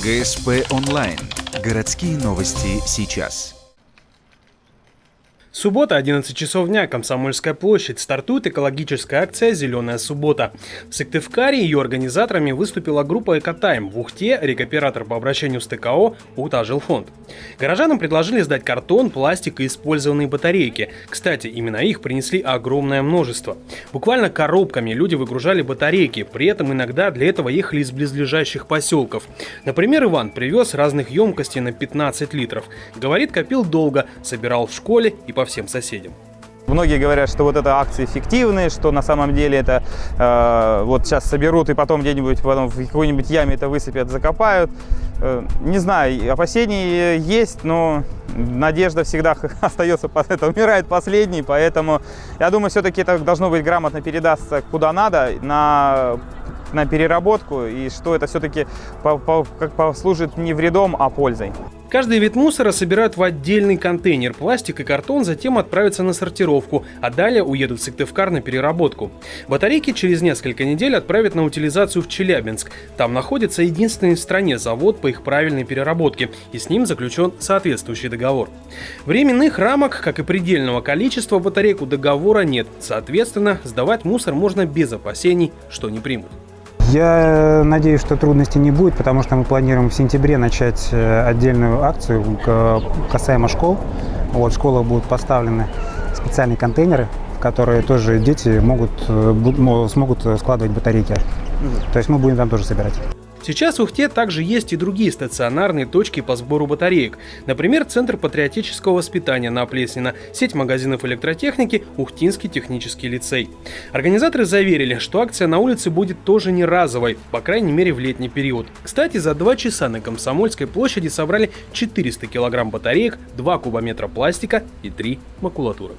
ГСП онлайн. Городские новости сейчас. Суббота, 11 часов дня, Комсомольская площадь. Стартует экологическая акция «Зеленая суббота». В Сыктывкаре ее организаторами выступила группа «Экотайм», в Ухте – рекоператор по обращению с ТКО «Ухта-Жилфонд». Горожанам предложили сдать картон, пластик и использованные батарейки. Кстати, именно их принесли огромное множество. Буквально коробками люди выгружали батарейки, при этом иногда для этого ехали из близлежащих поселков. Например, Иван привез разных емкостей на 15 литров. Говорит, копил долго, собирал в школе и по всем соседям. Многие говорят, что вот это акции фиктивные, что на самом деле это вот сейчас соберут и потом где-нибудь в какой-нибудь яме это высыпят, закопают. Не знаю, опасения есть, но надежда всегда остается, это умирает последний, поэтому я думаю, все-таки это должно быть грамотно передастся куда надо, на переработку, и что это все-таки послужит не вредом, а пользой. Каждый вид мусора собирают в отдельный контейнер. Пластик и картон затем отправятся на сортировку, а далее уедут в Сыктывкар на переработку. Батарейки через несколько недель отправят на утилизацию в Челябинск. Там находится единственный в стране завод по их правильной переработке, и с ним заключен соответствующий договор. Временных рамок, как и предельного количества батареек у договора нет. Соответственно, сдавать мусор можно без опасений, что не примут. Я надеюсь, что трудностей не будет, потому что мы планируем в сентябре начать отдельную акцию касаемо школ. В школах будут поставлены специальные контейнеры, в которые тоже дети смогут складывать батарейки. То есть мы будем там тоже собирать. Сейчас в Ухте также есть и другие стационарные точки по сбору батареек. Например, Центр патриотического воспитания на Плеснина, сеть магазинов электротехники, Ухтинский технический лицей. Организаторы заверили, что акция на улице будет тоже не разовой, по крайней мере в летний период. Кстати, за 2 часа на Комсомольской площади собрали 400 килограмм батареек, 2 кубометра пластика и 3 макулатуры.